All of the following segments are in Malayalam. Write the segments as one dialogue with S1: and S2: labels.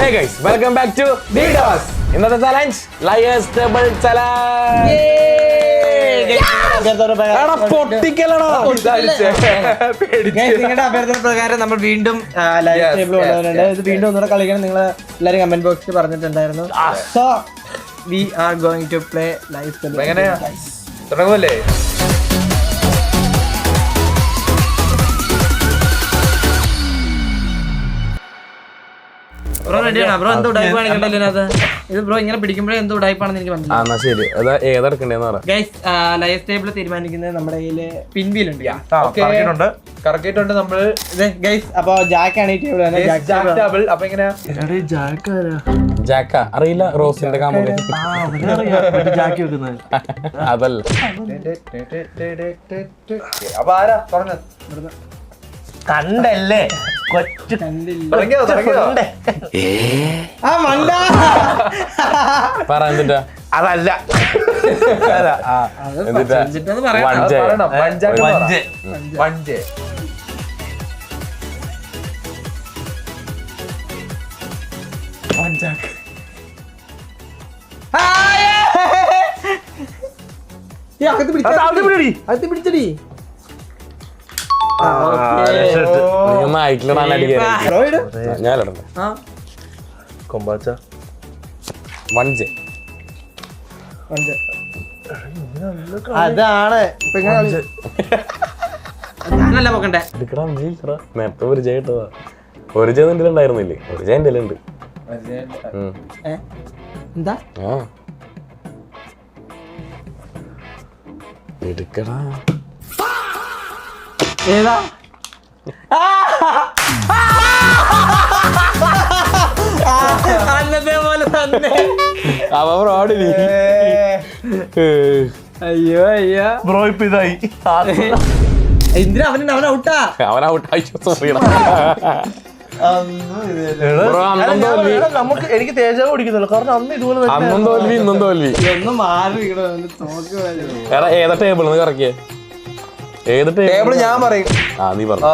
S1: Hey guys, welcome back to Didos. ഇന്നത്തെ ചലഞ്ച് ലയേഴ്സ് ടേബിൾ ചലഞ്ച്.
S2: നിങ്ങളുടെ അഭ്യർത്ഥന പ്രകാരം നമ്മൾ വീണ്ടും ലയേഴ്സ് ടേബിൾ കൊണ്ടുവരുന്നുണ്ട്. ഇത് വീണ്ടും ഒന്നുകൂടെ കളിക്കണം. നിങ്ങൾ എല്ലാവരും കമന്റ് ബോക്സിൽ പറഞ്ഞിട്ടുണ്ടായിരുന്നു. So we are going to play liars table.
S3: എങ്ങനെയാ തുടങ്ങുമല്ലേ?
S2: ബ്രോ റെഡിയാണോ? ബ്രോ എന്തോ ഉടായ്പാണ് കണ്ടല്ലോ ഇത്. ബ്രോ ഇങ്ങനെ പിടിക്കുമ്പോഴേ എന്തോ ഉടായ്പാണെന്ന് എനിക്ക് മനസ്സിലായി.
S1: ശരി, ഏതെടുക്കണ്ടേന്ന് പറ.
S2: ഗൈസ്, ലയേഴ്സ് ടേബിൾ തീരുമാനിക്കുന്നത് നമ്മുടെ കയ്യില് പിൻവീൽ ഉണ്ട്.
S3: കറക്കിയിട്ടുണ്ട് നമ്മള്.
S2: ഗൈസ്, അപ്പൊ ജാക്കാണ് ഈ ടേബിൾ.
S3: ടേബിൾ. അപ്പൊ എങ്ങനെയാ
S1: ജാക്ക അറിയില്ല, റോസിന്റെ കാമുകൻ. അതല്ല.
S3: അപ്പൊ ആരാ തുടങ്ങ?
S4: കണ്ടല്ലേ കൊച്ചു
S1: പറ എന്നിട്ടാ.
S4: അതല്ല
S2: അകത്ത് പിടിച്ചടി.
S1: ഞാനിടണ്ടേ?
S4: കൊമ്പാച്ച
S1: വഞ്ച്.
S2: അതാണ് ഞാനല്ല നോക്കണ്ടേ.
S1: നേരത്തെ ഒരു ജയ ഇട്ടതാ. ഒരു ജയ നിന്റെ ഉണ്ടായിരുന്നില്ലേ? ഒരു ജയ എന്റെ ഉണ്ട്.
S2: എന്താ
S1: എടുക്കടാ.
S2: ഏതാ? അന്നത്തെ പോലെ തന്നെ. അയ്യോ അയ്യോ
S4: ബ്രോ ഇപ്പൊ ഇതായി.
S2: എന്തിനാ അവൻ ഔട്ടാ?
S4: നമുക്ക് എനിക്ക് തേജാവ് ഓടിക്കുന്നില്ല. കാരണം അന്ന് ഇതുപോലെ
S1: അന്നും തോൽവി ഇന്നും തോൽവി.
S2: ഒന്ന് മാറി
S1: ഏതാ ടേബിൾ കറക്കിയേ? ഏത്
S3: ടേബിൾ ഞാൻ പറയും.
S1: നീ പറഞ്ഞു.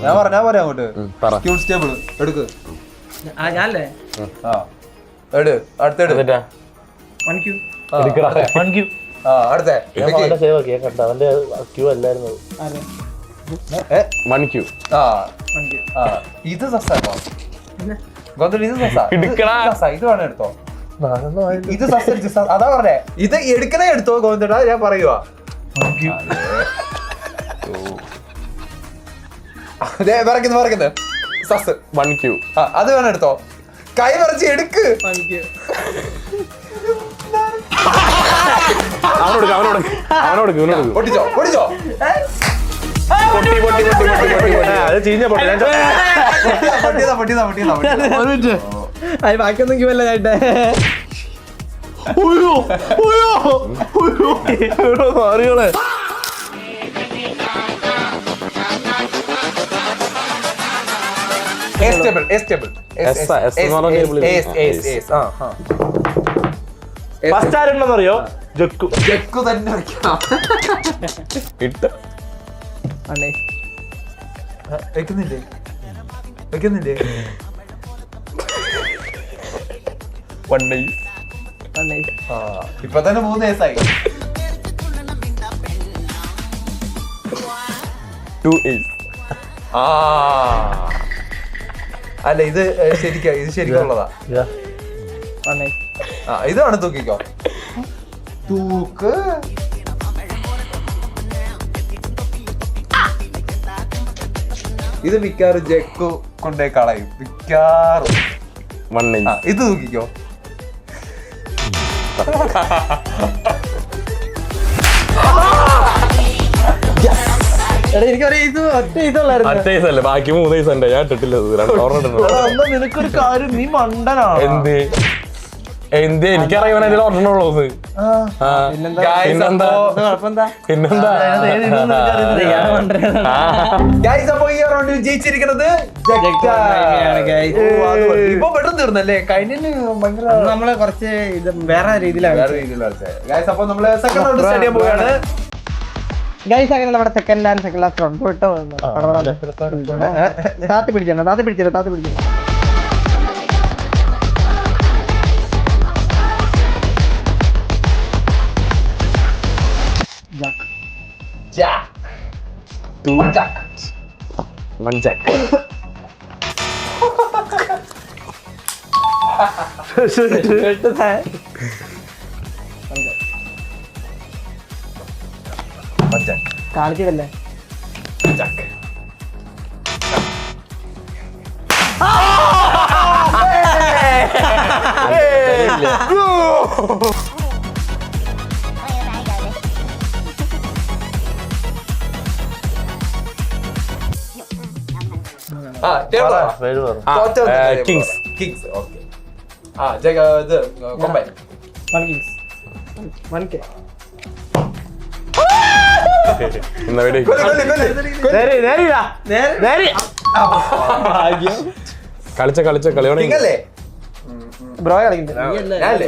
S3: ഞാൻ പറയാം അങ്ങോട്ട്. ക്യൂട്ട്സ് ടേബിൾ എടുക്ക്.
S2: ഞാനല്ലേ?
S3: എട് അടുത്തെടു. അടുത്ത
S4: അവന്റെ ക്യൂ അല്ലായിരുന്നു.
S3: ഇത് സസ്സാണോ? ഗോന്തൽ ഇത് സസ്സാ. ഇത് വേണം എടുത്തോ. ഇത് സസ് അതാ പറഞ്ഞേ. ഇത് എടുക്കണേ എടുത്തോ ഗോന്തടാ. ഞാൻ പറയുവാ. പറയുന്നത് സസ്
S1: 1Q.
S3: അത് വേണം എടുത്തോ. കൈ പറിച്ച് എടുക്ക്. പൊട്ടിച്ചോ പൊട്ടിച്ചോ.
S2: ബാക്കിയൊന്നും ക്യൂല്ല ചേട്ടേ.
S4: അറിയോ? ജക്കു.
S3: ജക്കു തന്നെ വെക്കുന്നില്ലേ? ഇപ്പൊ തന്നെ 3 വയസ്സായി.
S1: 2 Ace.
S3: അല്ല ഇത് ശരിക്കുള്ളതാ. ഇത് വേണം തൂക്കിക്കോ. തൂക്ക്. ഇത് മിക്കാറും ജക്കു കൊണ്ടേ കളയും. മിക്കാറും. ഇത് തൂക്കിക്കോ.
S1: ബാക്കി 3 ദിവസം ഞാൻ ഇട്ടിട്ടില്ല.
S4: നിനക്കൊരു കാര്യം, നീ മണ്ടനാണ്.
S1: എന്ത് എനിക്കറിയാൻ അതിൽ ഓർമ്മയുള്ളത്. പിന്നെന്താ?
S3: ജയിച്ചിരിക്കുന്നത് ഇപ്പൊ പെട്ടെന്ന് തീർന്നല്ലേ? കഴിഞ്ഞ
S2: നമ്മള് കുറച്ച് ഇത് വേറെ രീതിയിലാണ്.
S3: അപ്പൊ നമ്മള് സെക്കൻഡ് റൗണ്ട് സ്റ്റാർട്ട് ചെയ്യാൻ പോവുകയാണ്.
S2: ഗൈസ്, അങ്ങനെ നമ്മുടെ second and second last round പോയിട്ട് താത്തി പിടിച്ചിട്ടുണ്ട്.
S3: Jack.
S1: Two.
S3: Jack.
S1: One jack.
S3: One jack.
S2: കാണിച്ചതല്ലേ
S3: Jack. Table.
S4: പേര് പറ
S1: Kings.
S3: Kings. Okay. Jack. ഇത് combine.
S2: 1 kings 1k
S1: എന്നാ വെടി. കളിച്ച കളി
S3: King
S1: തുടങ്ങി.
S3: അല്ലേ?
S2: ബ്രോ കളിക്കുന്നുണ്ട്
S3: ഞാനല്ലേ?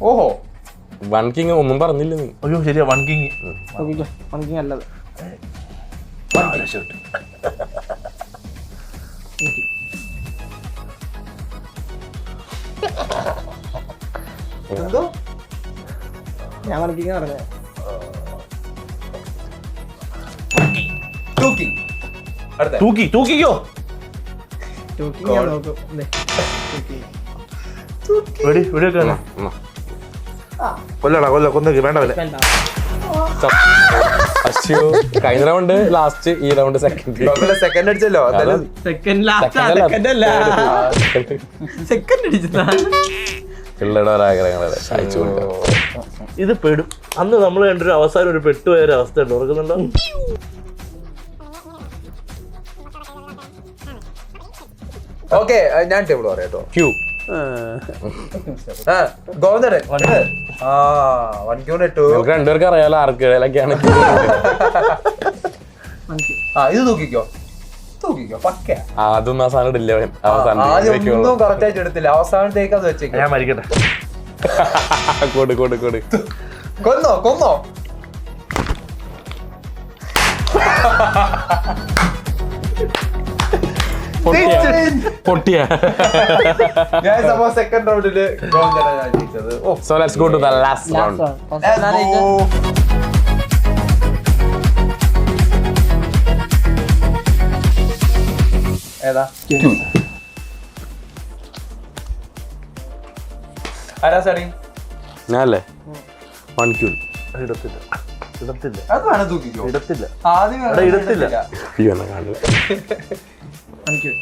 S3: ഓഹോ.
S1: വൺ കിങ് ഒന്നും പറഞ്ഞില്ല നീ.
S4: അയ്യോ ശരിയാ 1 കിങ്
S2: 1 king അല്ലത്
S3: എന്തോ?
S2: ഞാൻ 1 king പറഞ്ഞത്
S3: 2 king. അടുത്ത.
S4: തൂക്കിക്കോ
S2: 2 king ഞാൻ നോക്കും ദേ 2 king
S4: വെടിയൊക്കെ
S1: എന്നാ.
S4: കൊല്ലടാ കൊന്നേക്ക് വേണ്ട വല്ല
S2: വേണ്ട
S1: അശ്ശോ, കഴിഞ്ഞ റൗണ്ട് ലാസ്റ്റ്, ഈ റൗണ്ട് സെക്കൻഡ്.
S3: സെക്കൻഡ് അടിച്ചല്ലോ. എന്തായാലും
S2: സെക്കൻഡ് ലാസ്റ്റ് സെക്കൻഡ് അല്ല സെക്കൻഡ് അടിച്ചതാ
S1: പിള്ളേരുടെ ഒരാഗ്രഹങ്ങളെ അയച്ചു കൊടുക്കാം.
S4: ഇത് പെടും. അന്ന് നമ്മൾ കണ്ടൊരു അവസാനം ഒരു പെട്ടുപോയ ഒരു അവസ്ഥ ഉണ്ട്, ഓർക്കുന്നുണ്ടോ?
S3: ഓക്കെ, ഞാൻ ടേബിൾ പറയാം കേട്ടോ.
S1: ക്യൂ.
S3: ഗോവിന്ദൻ 1 ക്യൂ 2.
S1: നമുക്ക് രണ്ടുപേർക്ക് അറിയാലോ ആർക്കൊക്കെയാണ്.
S3: ഇത് തൂക്കിക്കോ പക്ക.
S1: അതൊന്നും ആ സാധനം ഇടില്ല അവൻ. അവസാനം
S3: ആദ്യം ഒന്നും കറക്റ്റ് ആയിട്ട് എടുത്തില്ല, അവസാനത്തേക്ക് അത് വെച്ചേക്കും.
S4: ഞാൻ മരിക്കട്ടെ.
S1: കൊടു
S3: കൊന്നോ
S1: പൊട്ടിയ.
S3: ഞാൻ സെക്കൻഡ് റൗണ്ടില് ഗോവിന്ദനാണ് ജയിച്ചത്.
S1: So let's go to the last round.
S3: ഏതാ? ആരാ starting?
S1: ഞാനല്ലേ? 1 ക്യൂ.
S4: ഇടത്തില്ല
S3: അത് വേണം തൂക്കിക്കോ.
S4: ഇടത്തില്ല
S3: ആദ്യം
S4: എടാ, ഇടത്തില്ല.
S1: അയ്യോ, എന്നാ കാണില്ല.
S2: 1 king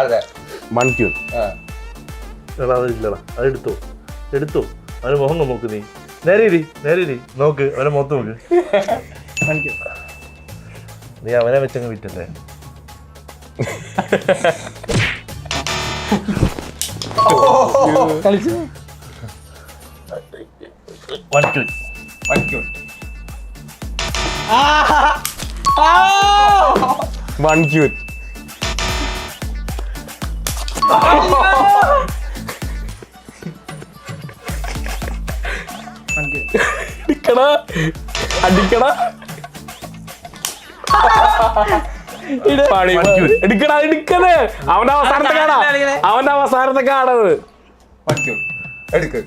S3: അതെ.
S1: 1 ക്യൂ.
S4: എടാ അതില്ലടാ, അത് എടുത്തോ അവന് മുഖം നോക്ക്. നീ നേരെ ഇരി നോക്ക്, അവനെ മുഖത്ത് നോക്ക്.
S2: 1 king
S4: നീ അവനെ വെച്ചങ്ങ് വിറ്റല്ലേ.
S2: കളിച്ചു
S4: 1 ക്യൂ.
S3: 1 ക്യൂ.
S1: 1 ക്യൂ. അടിക്കടാ. എടുക്കണേ. അവന്റെ അവസാനത്തെ കാണത്.
S3: 1 ക്യൂ. എടുക്ക്.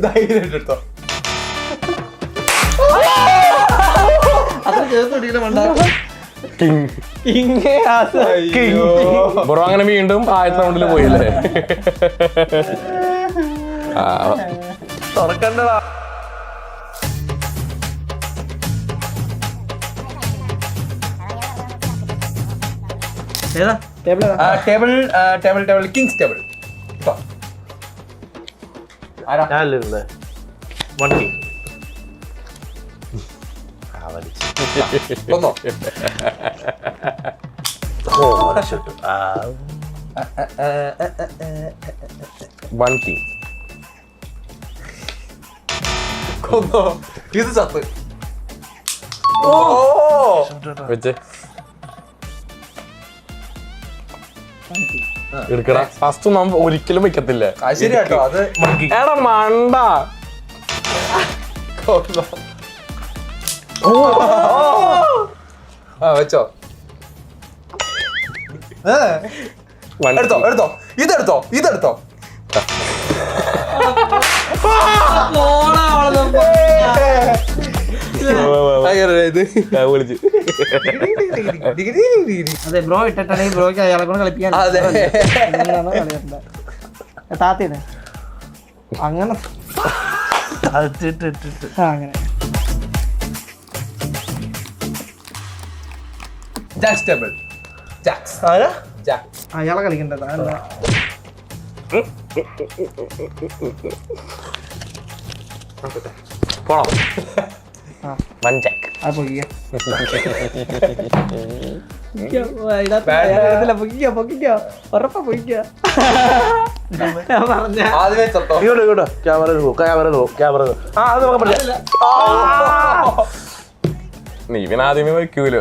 S3: ധൈര്യം എടുത്തോ.
S2: അത്ര ചേർത്ത് മണ്ട
S1: ബ്രോ അങ്ങനെ വീണ്ടും ആദ്യത്തെ റൗണ്ടിൽ പോയില്ലേ?
S4: തുറക്കണ്ടടാ.
S2: ഏതാ ടേബിൾ
S3: ടേബിൾ കിങ്സ് ടേബിൾ. ആരാ?
S4: ഞാനല്ലേ 1 കിങ്.
S3: കൊന്നോ?
S1: One king.
S3: കൊന്നോ? ഇത് ചത്ത്.
S1: വെച്ച് എടുക്കടാ. ഫസ്റ്റ് നമ്മ ഒരിക്കലും വെക്കത്തില്ല.
S3: ശരിയാട്ടോ, അത്
S1: എടാ മണ്ട.
S3: കൊന്നോ? ആ വെച്ചോ. എടുത്തോ എടുത്തോ ഇതെടുത്തോ ഇതെടുത്തോ.
S1: വിളിച്ചു
S2: അതെ ബ്രോ ഇട്ടിട്ടുണ്ടെങ്കിൽ ബ്രോയ്ക്ക് അയാളെ കൊണ്ട് കളിപ്പിക്കാൻ
S3: അതെ.
S2: താത്തേനെ അങ്ങനെ അങ്ങനെ
S3: ജാക്സ് ടേബിൾ. ജാക്സ്
S4: ആരാ
S3: ജാക്സ്.
S2: അയാളെ കളിക്കണ്ടത് അതെന്താ
S1: പോണോ
S2: ആ.
S1: One Jack.
S2: അത് പൊക്കിക്കോ. പൊക്കിക്കോ ഉറപ്പാ പൊക്കിക്കോ. ഞാൻ പറഞ്ഞ
S3: ആദ്യമേ ചത്തോ.
S4: ഇങ്ങോട്ടോ ക്യാമറ ആ അത് നമുക്ക് പഠിക്കാം.
S1: നീ പിന്നെ ആദ്യമേ വയ്ക്കൂലോ.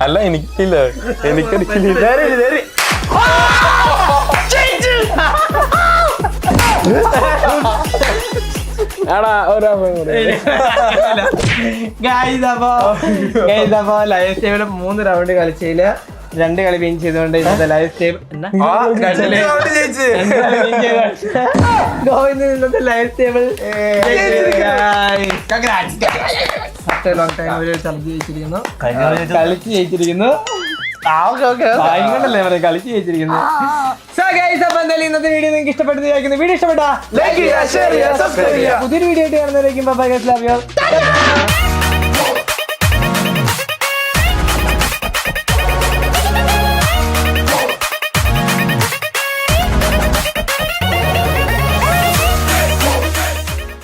S1: അല്ല എനിക്കില്ല എനിക്കടിക്കില്ല. എടാ
S2: ലൈവ് സ്റ്റേബില് 3 റൗണ്ട് കളിച്ചതില് 2 കളി വിൻ ചെയ്തുകൊണ്ട് ഇന്നത്തെ ലൈവ് സ്റ്റേബിൾ ഇന്നത്തെ ലൈവ് സ്റ്റേബിൾ ലോങ് ടൈം കളിച്ച് ജയിച്ചിരിക്കുന്നു. കളിച്ച് ജയിച്ചിരിക്കുന്നു. ല്ലേ പറയാം കളിച്ച് ജയിച്ചിരിക്കുന്നു. അപ്പൊ എന്തായാലും ഇന്നത്തെ വീഡിയോ നിങ്ങൾക്ക് ഇഷ്ടപ്പെട്ടു വിചാരിക്കുന്നു. വീഡിയോ ഇഷ്ടപ്പെട്ടാ
S3: ലൈക്ക് ചെയ്യുക, ഷെയർ ചെയ്യുക, സബ്സ്ക്രൈബ് ചെയ്യുക.
S2: പുതിയൊരു വീഡിയോ ആയിട്ട് കാണുന്നവരേക്കും ബൈ ഗൈസ്, ലവ് യു.